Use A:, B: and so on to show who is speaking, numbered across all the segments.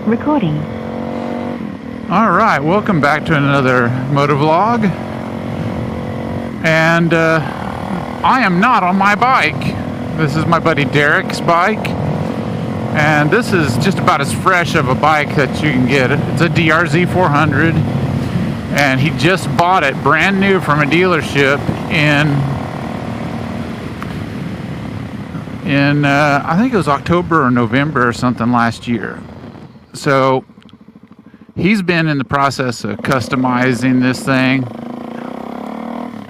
A: Recording.
B: All right, welcome back to another motovlog. And I am not on my bike. This is my buddy Derek's bike. And this is just about as fresh of a bike that you can get. It's a DRZ400. And he just bought it brand new from a dealership in I think it was October or November or something last year. So he's been in the process of customizing this thing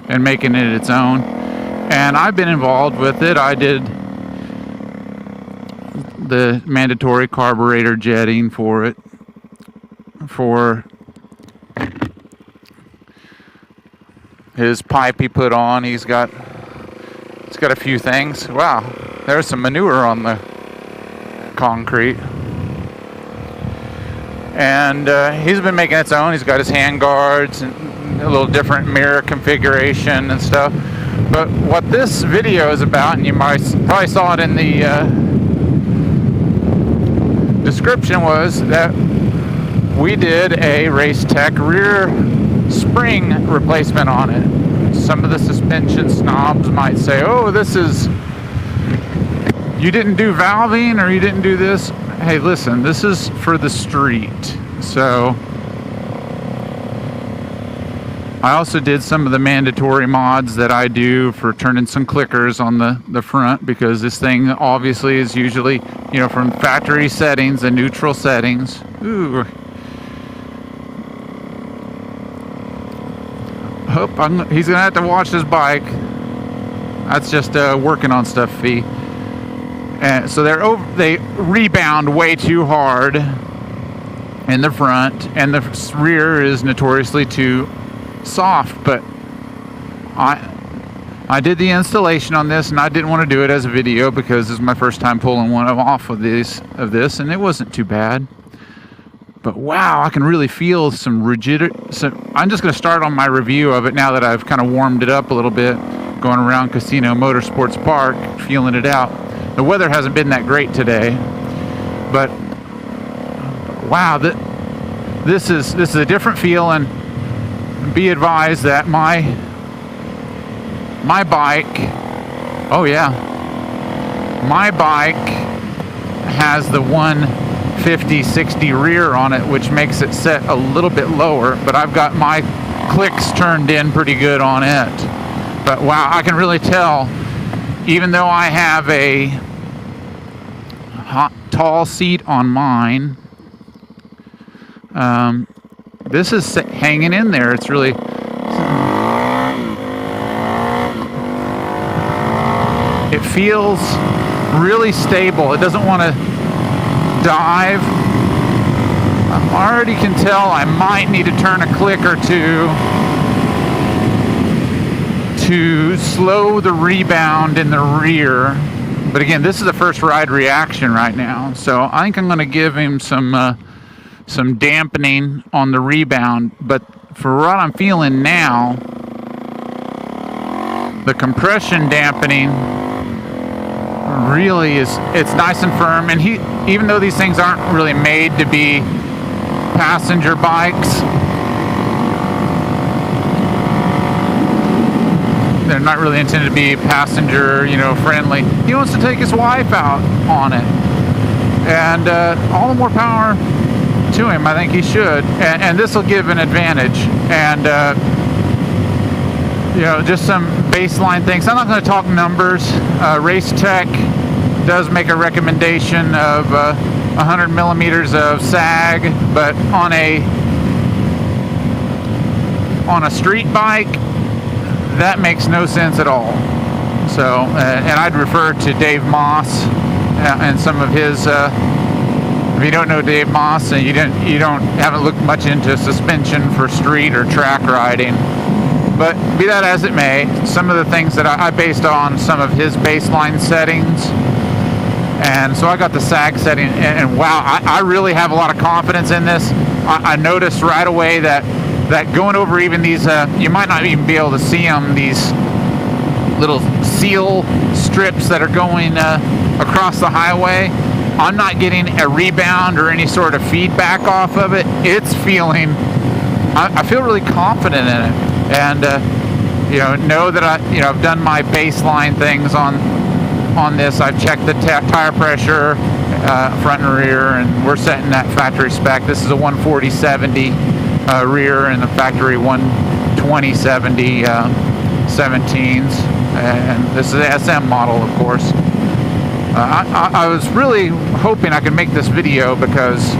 B: and making it its own. And I've been involved with it. I did the mandatory carburetor jetting for it. For his pipe he put on, it's got a few things. Wow, there's some manure on the concrete. And he's been making its own. He's got his hand guards and a little different mirror configuration and stuff. But what this video is about, and you might probably saw it in the description, was that we did a Race Tech rear spring replacement on it. Some of the suspension snobs might say, oh, you didn't do valving or you didn't do this. Hey, listen, this is for the street. So I also did some of the mandatory mods that I do for turning some clickers on the front, because this thing obviously is usually, from factory settings and neutral settings. Ooh. He's gonna have to watch his bike. That's just working on stuff fee. And so they rebound way too hard in the front, and the rear is notoriously too soft. But I did the installation on this, and I didn't want to do it as a video because this is my first time pulling one off of this, and it wasn't too bad. But wow, I can really feel some rigidity. So I'm just going to start on my review of it now that I've kind of warmed it up a little bit, going around Casino Motorsports Park, feeling it out. The weather hasn't been that great today, but wow, this is a different feel. And be advised that my bike, oh yeah, my bike has the 150/60 rear on it, which makes it set a little bit lower, but I've got my clicks turned in pretty good on it. But wow, I can really tell, even though I have a tall seat on mine, this is hanging in there. It's really, it feels really stable. It doesn't want to dive. I already can tell I might need to turn a click or two to slow the rebound in the rear. But again, this is a first ride reaction right now, so I think I'm going to give him some dampening on the rebound. But for what I'm feeling now, the compression dampening really it's nice and firm. And even though these things aren't really made to be passenger bikes, they're not really intended to be passenger, friendly. He wants to take his wife out on it, and all the more power to him. I think he should, and this will give an advantage. And just some baseline things. I'm not going to talk numbers. Race Tech does make a recommendation of 100 millimeters of sag, but on a street bike, that makes no sense at all. So, and I'd refer to Dave Moss and some of his. If you don't know Dave Moss, and you haven't looked much into suspension for street or track riding. But be that as it may, some of the things that I based on some of his baseline settings. And so I got the sag setting, and wow, I really have a lot of confidence in this. I noticed right away that going over even these, you might not even be able to see them, these little seal strips that are going across the highway. I'm not getting a rebound or any sort of feedback off of it. It's feeling, I feel really confident in it. And, know that I've done my baseline things on this. I've checked the tire pressure, front and rear, and we're setting that factory spec. This is a 140/70 rear and a factory 120/70 17s, and this is the SM model, of course. I was really hoping I could make this video because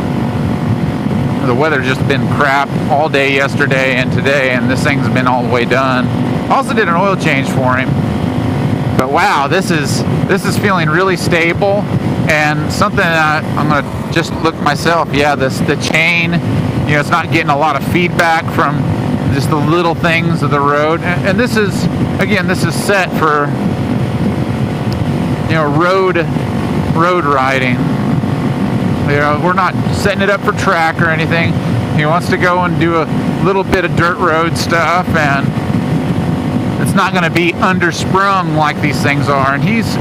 B: the weather's just been crap all day yesterday and today, and this thing's been all the way done. I also did an oil change for him, but wow, this is feeling really stable, and something that I'm gonna just look myself. Yeah, the chain, it's not getting a lot of feedback from just the little things of the road, and this is, again, this is set for road riding. We're not setting it up for track or anything. He wants to go and do a little bit of dirt road stuff, and it's not going to be undersprung like these things are. And he's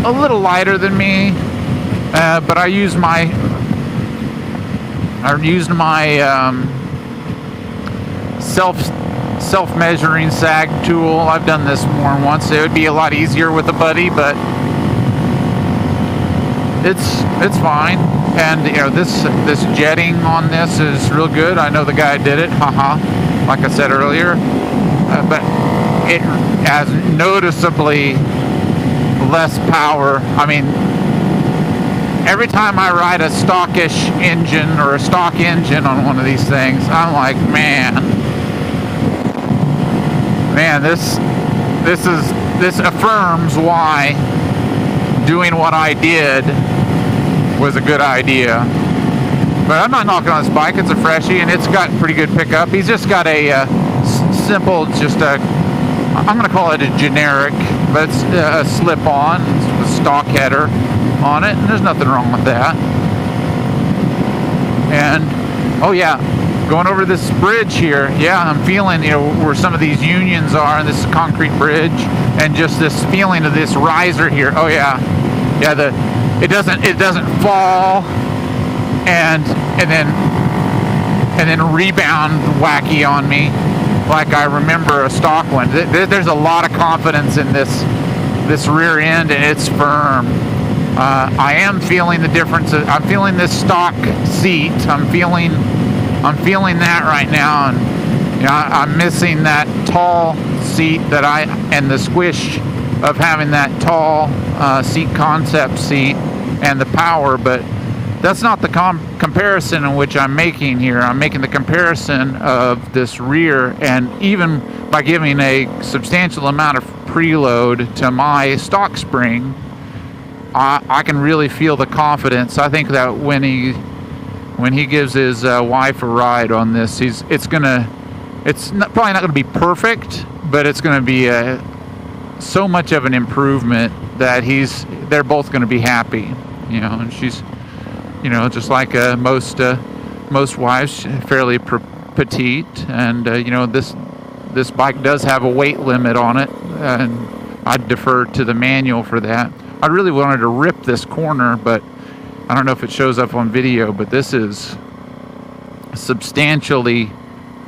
B: a little lighter than me, but I used my self-measuring sag tool. I've done this more than once. It would be a lot easier with a buddy, but it's fine. And this jetting on this is real good. I know the guy did it, like I said earlier, but it has noticeably less power. I mean, every time I ride a stockish engine or a stock engine on one of these things, I'm like, man, this affirms why doing what I did was a good idea. But I'm not knocking on this bike. It's a freshie, and it's got pretty good pickup. He's just got a simple, I'm going to call it a generic, but it's a slip-on, a stock header on it, and there's nothing wrong with that. And, oh yeah, going over this bridge here, yeah, I'm feeling, where some of these unions are, and this is a concrete bridge, and just this feeling of this riser here. Oh yeah, it doesn't fall and then rebound wacky on me like I remember a stock one. There's a lot of confidence in this rear end, and it's firm. I am feeling the difference. I'm feeling this stock seat. I'm feeling that right now, and I'm missing that tall seat and the squish of having that tall seat concept seat and the power, but that's not the comparison in which I'm making here. I'm making the comparison of this rear, and even by giving a substantial amount of preload to my stock spring, I can really feel the confidence. I think that when he gives his wife a ride on this, it's probably not going to be perfect, but it's going to be so much of an improvement that they're both going to be happy, and she's, just like most wives, fairly petite, and this bike does have a weight limit on it, and I'd defer to the manual for that. I really wanted to rip this corner, but I don't know if it shows up on video, but this is substantially,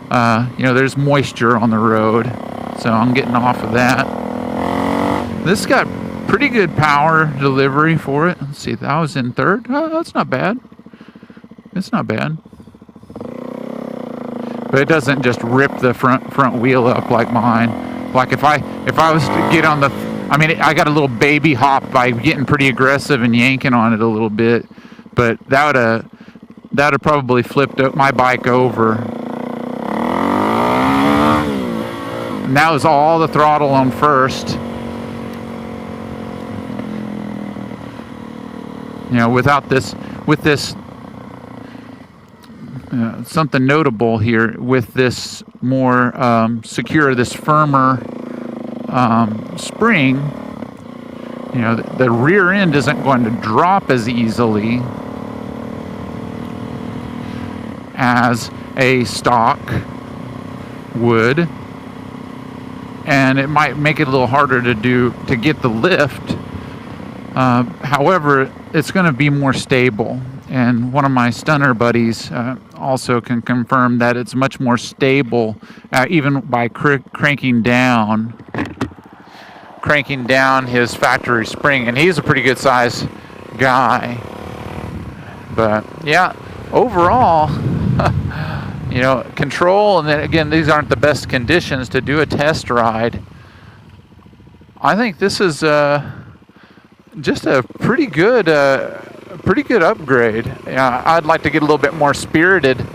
B: there's moisture on the road, so I'm getting off of that. This got pretty good power delivery for it. Let's see, that was in third. Oh, that's not bad. It's not bad. But it doesn't just rip the front wheel up like mine. Like if I was to get on I got a little baby hop by getting pretty aggressive and yanking on it a little bit, but that would have probably flipped my bike over. And that was all the throttle on first. With this something notable here with this more secure, this firmer spring, the rear end isn't going to drop as easily as a stock would, and it might make it a little harder to get the lift. However, it's going to be more stable. And one of my stunner buddies also can confirm that it's much more stable, even by cranking down his factory spring. And he's a pretty good size guy. But yeah, overall, you know, control, and then again, these aren't the best conditions to do a test ride. I think this is just a pretty good upgrade. Yeah, I'd like to get a little bit more spirited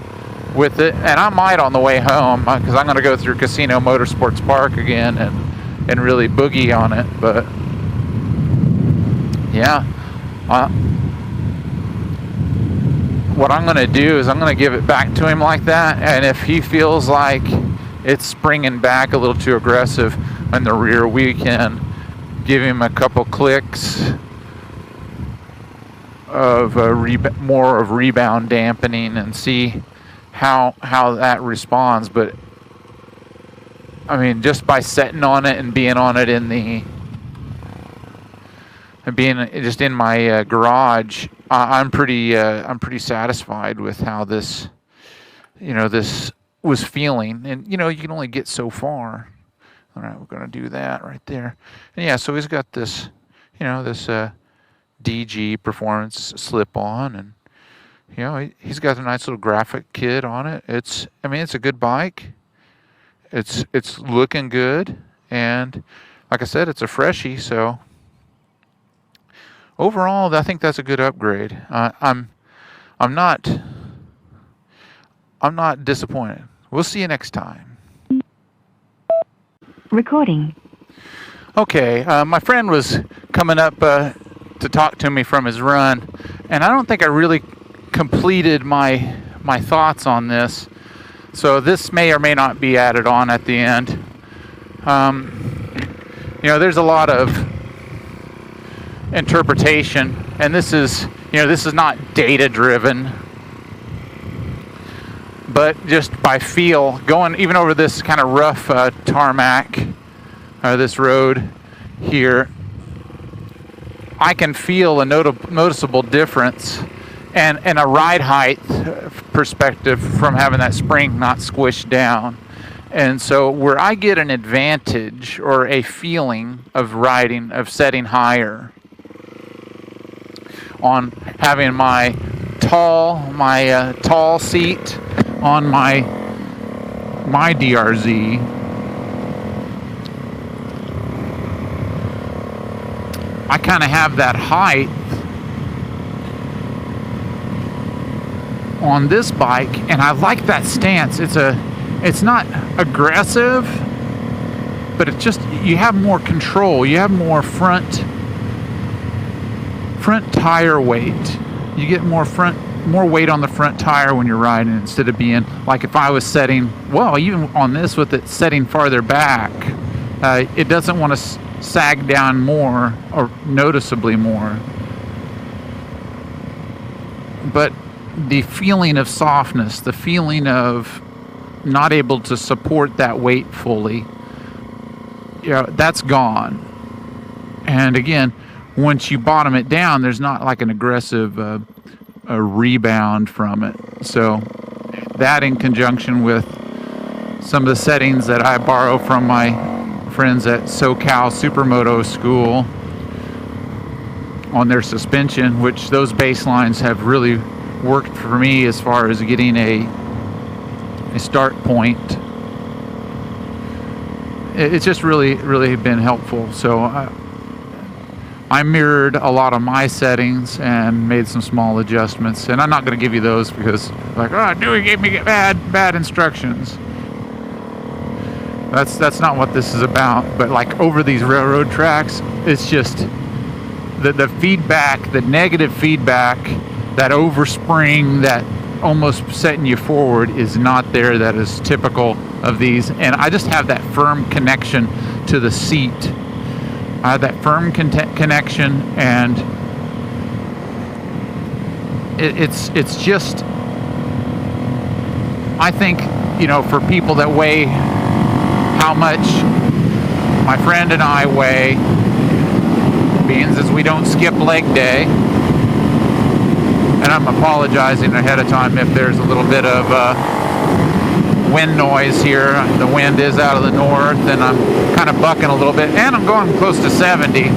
B: with it, and I might on the way home, because I'm going to go through Casino Motorsports Park again and really boogie on it. But yeah, what I'm going to do is I'm going to give it back to him like that, and if he feels like it's springing back a little too aggressive in the rear, we can give him a couple clicks of more of rebound dampening and see how that responds. But I mean, just by setting on it and being on it being just in my garage, I'm pretty satisfied with how this was feeling. And you know, you can only get so far. All right, we're going to do that right there. And yeah, so he's got this, you know, this DG performance slip on, and you know, he's got a nice little graphic kit on it. It's a good bike. It's looking good, and like I said, it's a freshie. So overall, I think that's a good upgrade. I'm not disappointed. We'll see you next time.
A: Recording.
B: Okay, my friend was coming up to talk to me from his run, and I don't think I really completed my thoughts on this, so this may or may not be added on at the end. You know, there's a lot of interpretation, and this is not data driven, but just by feel, going even over this kind of rough tarmac, this road here, I can feel a noticeable difference and a ride height perspective from having that spring not squished down. And so where I get an advantage or a feeling of riding, of setting higher, on having my tall seat on my DRZ, I kind of have that height on this bike, and I like that stance. It's not aggressive, but it's just, you have more control. You have more front tire weight. You get more weight on the front tire when you're riding, instead of being like if I was setting, well, even on this with it setting farther back, it doesn't want to sag down more or noticeably more. But the feeling of softness, the feeling of not able to support that weight fully, that's gone. And again, once you bottom it down, there's not like an aggressive a rebound from it. So that, in conjunction with some of the settings that I borrow from my friends at SoCal Supermoto School on their suspension, which those baselines have really worked for me as far as getting a start point. It's just really been helpful. So I mirrored a lot of my settings and made some small adjustments, and I'm not going to give you those because, like, Dewey gave me bad instructions. That's not what this is about. But like over these railroad tracks, it's just the feedback, the negative feedback, that overspring, that almost setting you forward, is not there. That is typical of these, and I just have that firm connection to the seat. I have that firm connection, and it's just, I think, for people that weigh how much my friend and I weigh, being as we don't skip leg day, And I'm apologizing ahead of time if there's a little bit of wind noise here. The wind is out of the north, and I'm kind of bucking a little bit, and I'm going close to 70.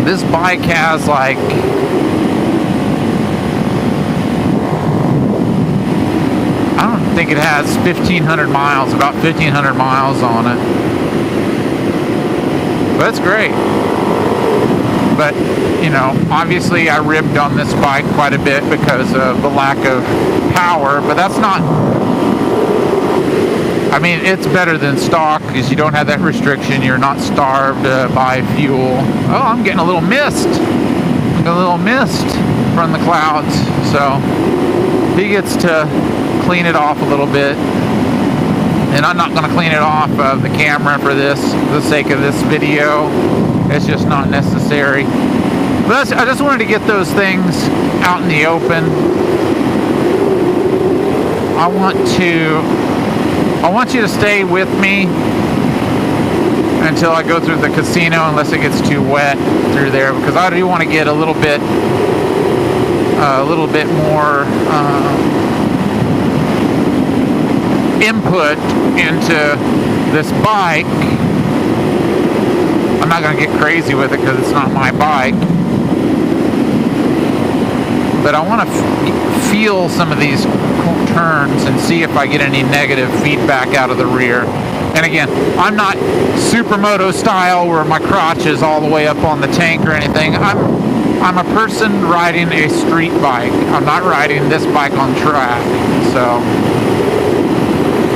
B: This bike has like, I don't think it has 1,500 miles, about 1,500 miles on it. But it's great. But, you know, obviously I ribbed on this bike quite a bit because of the lack of power, but that's not, I mean, it's better than stock because you don't have that restriction. You're not starved by fuel. Oh, I'm getting a little mist. A little mist from the clouds. So he gets to clean it off a little bit. And I'm not going to clean it off of the camera for this, for the sake of this video. It's just not necessary. But I just wanted to get those things out in the open. I want you to stay with me until I go through the casino, unless it gets too wet through there, because I do want to get a little bit more input into this bike. I'm not going to get crazy with it because it's not my bike, but I want to feel some of these turns and see if I get any negative feedback out of the rear. And again, I'm not supermoto style where my crotch is all the way up on the tank or anything. I'm a person riding a street bike. I'm not riding this bike on track. So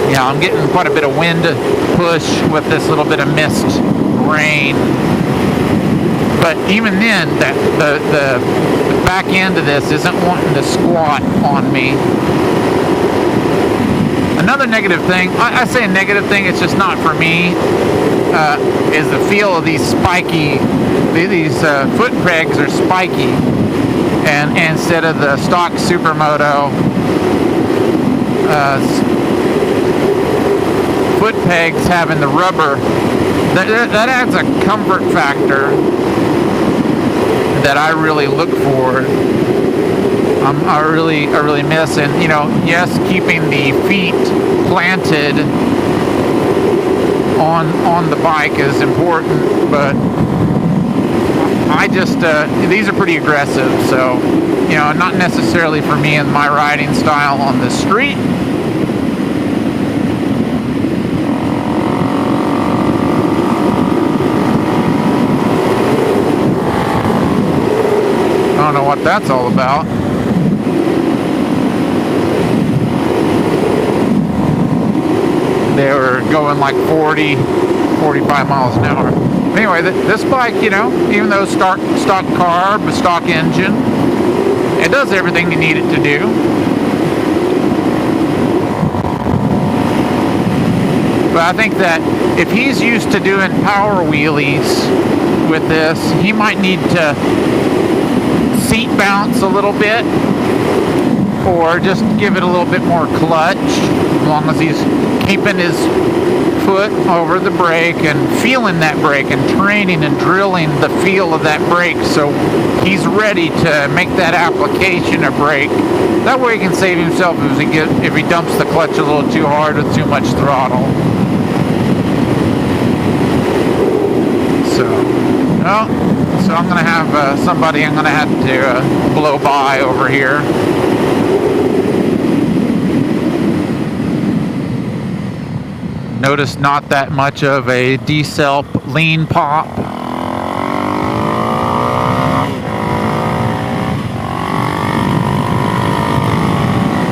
B: yeah, I'm getting quite a bit of wind push with this little bit of mist, rain. But even then, the back end of this isn't wanting to squat on me. Another negative thing, I say a negative thing, it's just not for me, is the feel of these spiky, these foot pegs are spiky. And instead of the stock supermoto foot pegs having the rubber, that adds a comfort factor that I really look for. I really miss. And you know, yes, keeping the feet planted on the bike is important, but I just these are pretty aggressive, so you know, not necessarily for me and my riding style on the street. I don't know what that's all about. They were going like 40, 45 miles an hour. Anyway, this bike, you know, even though stock carb, stock engine, it does everything you need it to do. But I think that if he's used to doing power wheelies with this, he might need to seat bounce a little bit, or just give it a little bit more clutch, as long as he's keeping his foot over the brake and feeling that brake and training and drilling the feel of that brake, so he's ready to make that application of brake. That way he can save himself if he dumps the clutch a little too hard with too much throttle. So I'm going to have somebody I'm going to have to blow by over here. Notice not that much of a decel lean pop.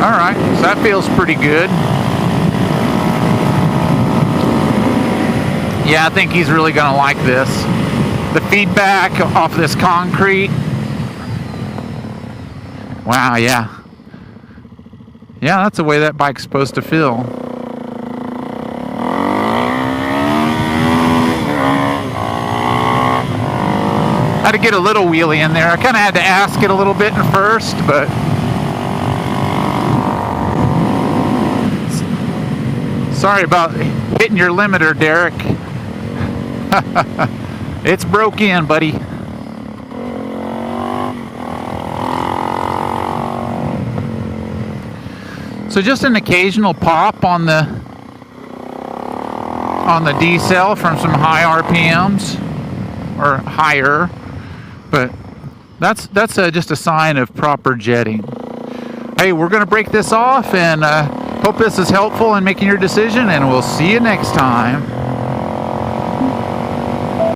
B: Alright, so that feels pretty good. Yeah, I think he's really going to like this. The feedback off this concrete. Wow, yeah. Yeah, that's the way that bike's supposed to feel. I had to get a little wheelie in there. I kind of had to ask it a little bit at first, but sorry about hitting your limiter, Derek. It's broke in, buddy. So just an occasional pop on the D-cell from some high RPMs or higher, but that's just a sign of proper jetting. Hey, we're going to break this off, and hope this is helpful in making your decision, and we'll see you next time.